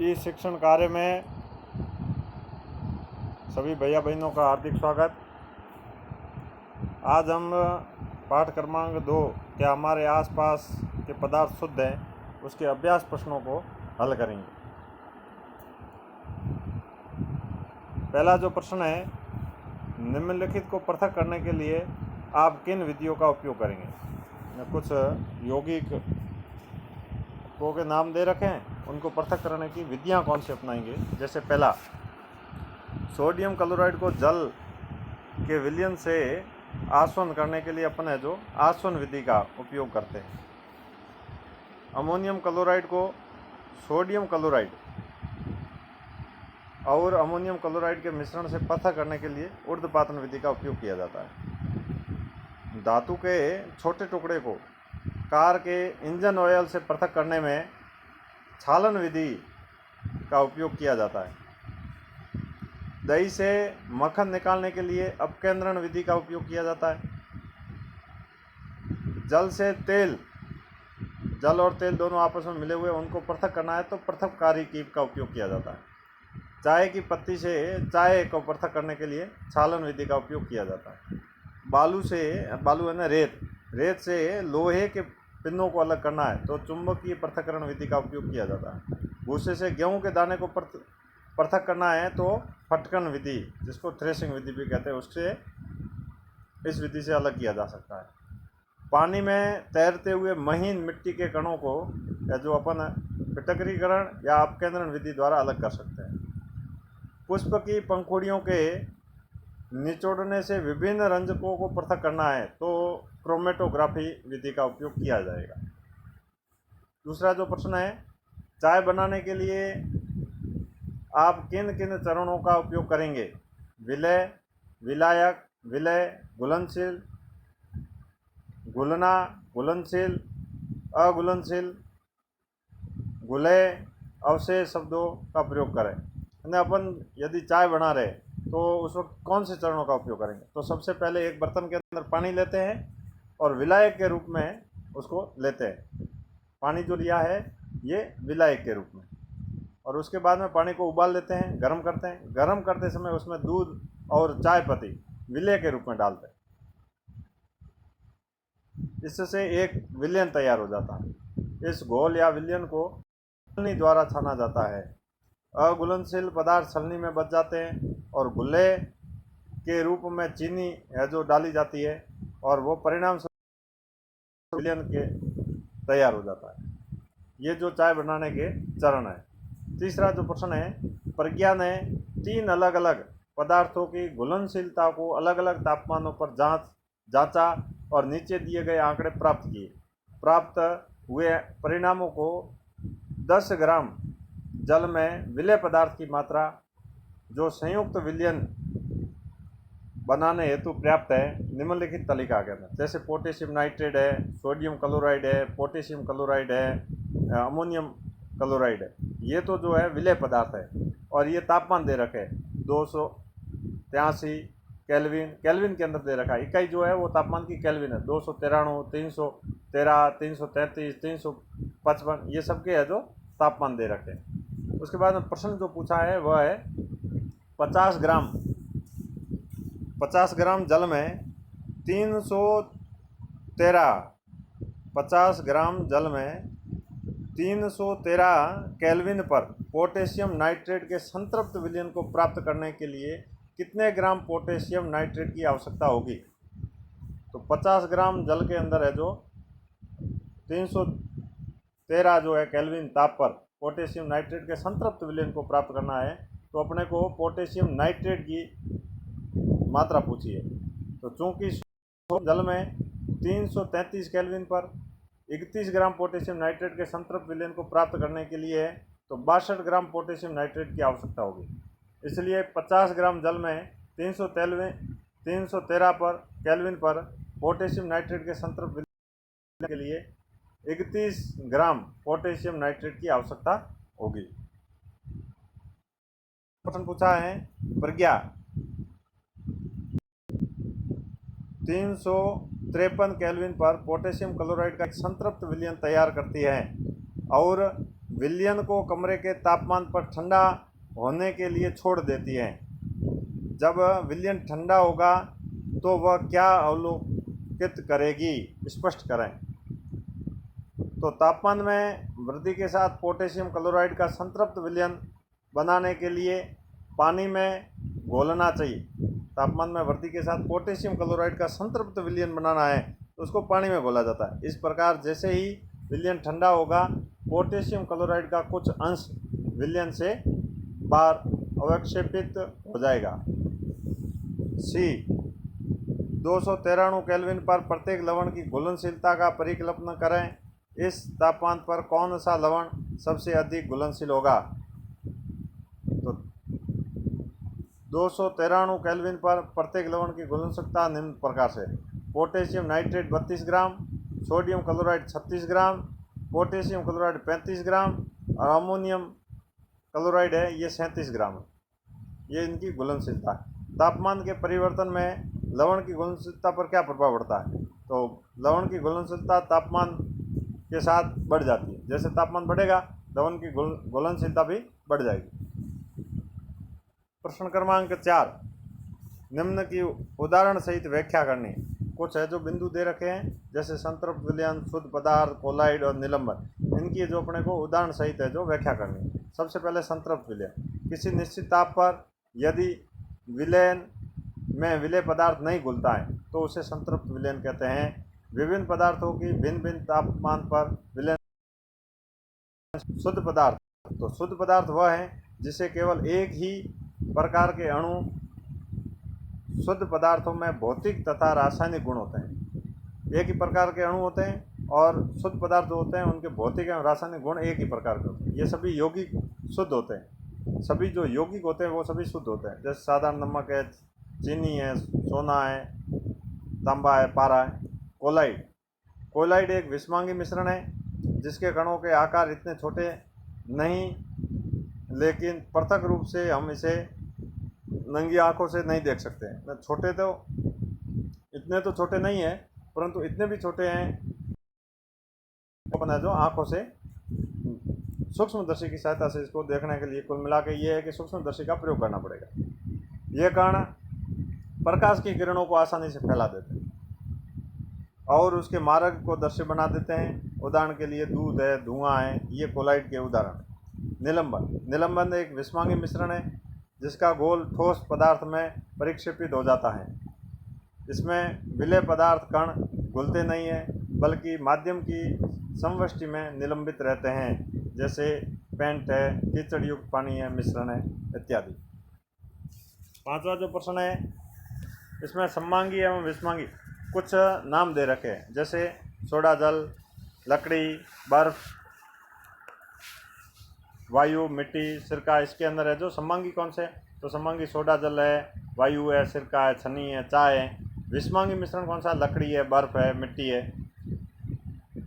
इस शिक्षण कार्य में सभी भैया बहनों का हार्दिक स्वागत। आज हम पाठ क्रमांक 2 क्या हमारे आसपास के पदार्थ शुद्ध हैं उसके अभ्यास प्रश्नों को हल करेंगे। पहला जो प्रश्न है, निम्नलिखित को पृथक करने के लिए आप किन विधियों का उपयोग करेंगे। कुछ यौगिक के नाम दे रखे हैं, उनको पृथक करने की विधियां कौन सी अपनाएंगे। जैसे पहला, सोडियम क्लोराइड को जल के विलयन से आसवन करने के लिए अपन है जो आसवन विधि का उपयोग करते हैं। अमोनियम क्लोराइड को सोडियम क्लोराइड और अमोनियम क्लोराइड के मिश्रण से पृथक करने के लिए ऊर्ध्वपातन विधि का उपयोग किया जाता है। धातु के छोटे टुकड़े को कार के इंजन ऑयल से पृथक करने में छालन विधि का उपयोग किया जाता है। दही से मक्खन निकालने के लिए अपकेंद्रण विधि का उपयोग किया जाता है। जल से तेल, जल और तेल दोनों आपस में मिले हुए उनको पृथक करना है तो पृथककारी कीप का उपयोग किया जाता है। चाय की पत्ती से चाय को पृथक करने के लिए छालन विधि का उपयोग किया जाता है। बालू है ना रेत से लोहे के पिनों को अलग करना है तो चुंबकीय पृथक्करण विधि का उपयोग किया जाता है। भूसे से गेहूं के दाने को पृथक करना है तो फटकन विधि, जिसको थ्रेसिंग विधि भी कहते हैं, उससे इस विधि से अलग किया जा सकता है। पानी में तैरते हुए महीन मिट्टी के कणों को या जो अपन फिटकरीकरण या अपकेंद्रण विधि द्वारा अलग कर सकते हैं। पुष्प की पंखुड़ियों के निचोड़ने से विभिन्न रंजकों को पृथक करना है तो क्रोमेटोग्राफी विधि का उपयोग किया जाएगा। दूसरा जो प्रश्न है, चाय बनाने के लिए आप किन किन चरणों का उपयोग करेंगे। विलय, विलायक, विलय, घुलनशील, घुलना, घुलनशील, अघुलनशील, घुले, अवशेष शब्दों का प्रयोग करें। अपन यदि चाय बना रहे तो उस वक्त कौन से चरणों का उपयोग करेंगे। तो सबसे पहले एक बर्तन के अंदर पानी लेते हैं और विलायक के रूप में उसको लेते हैं। पानी जो लिया है ये विलायक के रूप में, और उसके बाद में पानी को उबाल लेते हैं, गर्म करते हैं। गर्म करते समय उसमें दूध और चाय पत्ती विलय के रूप में डालते हैं। इससे एक विलयन तैयार हो जाता है। इस घोल या विलयन को छलनी द्वारा छाना जाता है। अघुलनशील पदार्थ छलनी में बच जाते हैं और घुले के रूप में चीनी है जो डाली जाती है और वो परिणाम विलयन के तैयार हो जाता है। ये जो चाय बनाने के चरण है। तीसरा जो प्रश्न है, प्रज्ञा ने 3 अलग अलग पदार्थों की घुलनशीलता को अलग अलग तापमानों पर जांचा और नीचे दिए गए आंकड़े प्राप्त किए। प्राप्त हुए परिणामों को 10 ग्राम जल में विलय पदार्थ की मात्रा जो संयुक्त विलयन बनाने हेतु पर्याप्त है निम्नलिखित तालिका के अंदर। जैसे पोटेशियम नाइट्रेट है, सोडियम क्लोराइड है, पोटेशियम क्लोराइड है, अमोनियम क्लोराइड है। ये तो जो है विलय पदार्थ है और ये तापमान दे रखे 283 केल्विन के अंदर दे रखा है। इकाई जो है वो तापमान की केल्विन है। 293, 313, 333, 355 ये सबके है जो तापमान दे रखे हैं। उसके बाद में प्रश्न जो पूछा है वह है 50 ग्राम जल में 313 केल्विन पर पोटेशियम नाइट्रेट के संतृप्त विलयन को प्राप्त करने के लिए कितने ग्राम पोटेशियम नाइट्रेट की आवश्यकता होगी। तो 50 ग्राम जल के अंदर है जो 313 जो है केल्विन ताप पर पोटेशियम नाइट्रेट के संतृप्त विलयन को प्राप्त करना है तो अपने को पोटेशियम नाइट्रेट की मात्रा पूछी है। तो चूंकि जल में 333 केल्विन पर 31 ग्राम पोटेशियम नाइट्रेट के संतृप्त विलयन को प्राप्त करने के लिए है तो 62 ग्राम पोटेशियम नाइट्रेट की आवश्यकता होगी। इसलिए 50 ग्राम जल में 313 पर केल्विन पर पोटेशियम नाइट्रेट के संतृप्त विलयन के लिए 31 ग्राम पोटेशियम नाइट्रेट की आवश्यकता होगी। प्रश्न पूछा है, प्रज्ञा 353 केल्विन पर पोटेशियम क्लोराइड का एक संतृप्त विलयन तैयार करती है और विलयन को कमरे के तापमान पर ठंडा होने के लिए छोड़ देती हैं। जब विलयन ठंडा होगा तो वह क्या अवलोकित करेगी, स्पष्ट करें। तो तापमान में वृद्धि के साथ पोटेशियम क्लोराइड का संतृप्त विलयन बनाने के लिए पानी में घोलना चाहिए। तापमान में वृद्धि के साथ पोटेशियम क्लोराइड का संतृप्त विलयन बनाना है तो उसको पानी में घोला जाता है। इस प्रकार जैसे ही विलयन ठंडा होगा, पोटेशियम क्लोराइड का कुछ अंश विलयन से बाहर अवक्षेपित हो जाएगा। सी 293 केल्विन पर प्रत्येक लवण की घुलनशीलता का परिकल्पना करें। इस तापमान पर कौन सा लवण सबसे अधिक घुलनशील होगा? तो 293 केल्विन पर प्रत्येक लवण की घुलनशीलता निम्न प्रकार से: पोटेशियम नाइट्रेट 32 ग्राम, सोडियम क्लोराइड 36 ग्राम, पोटेशियम क्लोराइड 35 ग्राम और अमोनियम क्लोराइड है ये 37 ग्राम है। ये इनकी घुलनशीलता है। तापमान के परिवर्तन में लवण की घुलनशीलता पर क्या प्रभाव पड़ता है? तो लवण की घुलनशीलता तापमान के साथ बढ़ जाती है। जैसे तापमान बढ़ेगा, लवण की घुलनशीलता भी बढ़ जाएगी। प्रश्न क्रमांक 4, निम्न की उदाहरण सहित व्याख्या करनी। कुछ है जो बिंदु दे रखे हैं, जैसे संतृप्त विलयन, शुद्ध पदार्थ, कोलाइड और निलंबन। इनकी जो अपने को उदाहरण सहित है जो व्याख्या करनी है। सबसे पहले संतृप्त विलयन। किसी निश्चित ताप पर यदि विलयन में विलेय पदार्थ नहीं घुलता है तो उसे संतृप्त विलयन कहते हैं। विभिन्न पदार्थों की भिन्न भिन्न तापमान पर विलयन। शुद्ध पदार्थ, तो शुद्ध पदार्थ वह है जिसे केवल एक ही प्रकार के अणु, शुद्ध पदार्थों में भौतिक तथा रासायनिक गुण होते हैं। एक ही प्रकार के अणु होते हैं और शुद्ध पदार्थ जो होते हैं उनके भौतिक एवं रासायनिक गुण एक ही प्रकार के होते हैं। ये सभी यौगिक शुद्ध होते हैं। सभी जो यौगिक होते हैं वो सभी शुद्ध होते हैं। जैसे साधारण नमक है, चीनी है, सोना है, तांबा है, पारा है। कोलाइड, कोलाइड एक विषमांगी मिश्रण है जिसके कणों के आकार इतने छोटे नहीं, लेकिन पृथक रूप से हम इसे नंगी आंखों से नहीं देख सकते हैं। छोटे तो इतने तो छोटे नहीं है, परंतु इतने भी छोटे हैं अपना जो आंखों से सूक्ष्मदर्शी की सहायता से इसको देखने के लिए कुल मिला के ये है कि सूक्ष्मदर्शी का प्रयोग करना पड़ेगा। ये कारण प्रकाश की किरणों को आसानी से फैला देते हैं और उसके मार्ग को दृश्य बना देते हैं। उदाहरण के लिए दूध है, धुआं है, ये कोलाइड के उदाहरण। निलंबन, निलंबन एक विषमांगी मिश्रण है जिसका घोल ठोस पदार्थ में परिक्षेपित हो जाता है। इसमें विलेय पदार्थ कण घुलते नहीं हैं बल्कि माध्यम की समवृष्टि में निलंबित रहते हैं, जैसे पेंट है, कीचड़ युक्त पानी है, मिश्रण है इत्यादि। पांचवा जो प्रश्न है इसमें सममांगी एवं विषमांगी कुछ नाम दे रखे हैं, जैसे सोडा जल, लकड़ी, बर्फ, वायु, मिट्टी, सिरका। इसके अंदर है जो सममांगी कौन से? तो सममांगी सोडा जल है, वायु है, सिरका है, छन्नी है, चाय है। विषमांगी मिश्रण कौन सा? लकड़ी है, बर्फ है, मिट्टी है।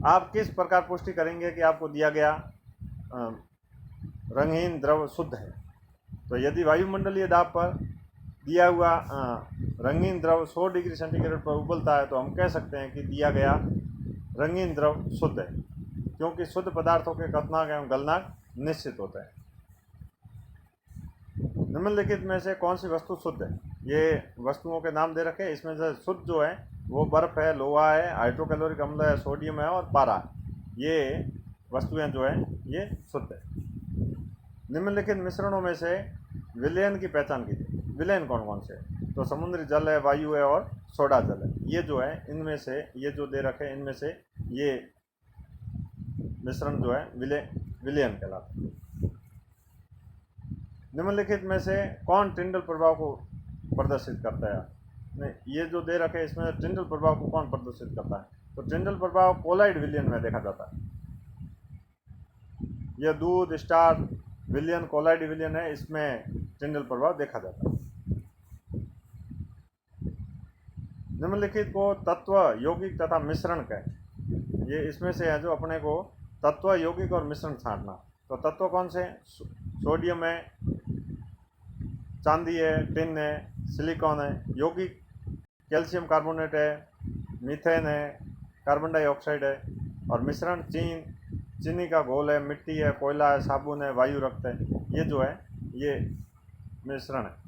आप किस प्रकार पुष्टि करेंगे कि आपको दिया गया रंगहीन द्रव शुद्ध है? तो यदि वायुमंडलीय दाब पर दिया हुआ रंगीन द्रव 100 डिग्री सेंटीग्रेड पर उबलता है तो हम कह सकते हैं कि दिया गया रंगीन द्रव शुद्ध है, क्योंकि शुद्ध पदार्थों के क्वथनांक एवं गलनांक निश्चित होते हैं। निम्नलिखित में से कौन सी वस्तु शुद्ध है? ये वस्तुओं के नाम दे रखे हैं। इसमें से शुद्ध जो है वो बर्फ है, लोहा है, हाइड्रोक्लोरिक अम्ल है, सोडियम है और पारा है। ये वस्तुएं जो है ये शुद्ध है। निम्नलिखित मिश्रणों में से विलयन की पहचान कीजिए। विलयन कौन कौन से? तो समुद्री जल है, वायु है और सोडा जल है। ये जो है इनमें से, ये जो दे रखे हैं इनमें से ये मिश्रण जो है विलयन कहलाता है। निम्नलिखित में से कौन टिंडल प्रभाव को प्रदर्शित करता है? नहीं, ये जो दे रखे हैं इसमें टिंडल प्रभाव को कौन प्रदर्शित करता है? तो टिंडल प्रभाव कोलाइड विलयन में देखा जाता है। यह दूध, स्टार विलयन कोलाइड विलयन है, इसमें टिंडल प्रभाव देखा जाता है। निम्नलिखित को तत्व, यौगिक तथा मिश्रण कहें। ये इसमें से है जो अपने को तत्व, यौगिक और मिश्रण छांटना। तो तत्व कौन से? सोडियम है, चांदी है, टिन है, सिलिकॉन है। यौगिक कैल्शियम कार्बोनेट है, मीथेन है, कार्बन डाइऑक्साइड है। और मिश्रण चीन, चीनी का घोल है, मिट्टी है, कोयला है, साबुन है, वायु रक्त है, ये जो है ये मिश्रण है।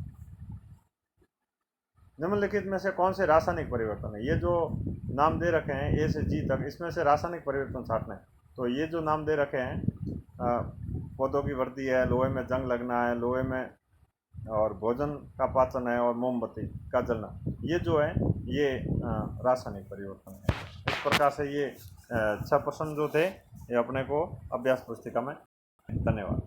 निम्नलिखित में से कौन से रासायनिक परिवर्तन है? ये जो नाम दे रखे हैं ए से जी तक, इसमें से रासायनिक परिवर्तन छांटना है। तो ये जो नाम दे रखे हैं, पौधों की वृद्धि है, लोहे में जंग लगना है, लोहे में और भोजन का पाचन है, और मोमबत्ती का जलना, ये जो है ये रासायनिक परिवर्तन है। इस प्रकार से ये 6 प्रश्न जो थे ये अपने को अभ्यास पुस्तिका में। धन्यवाद।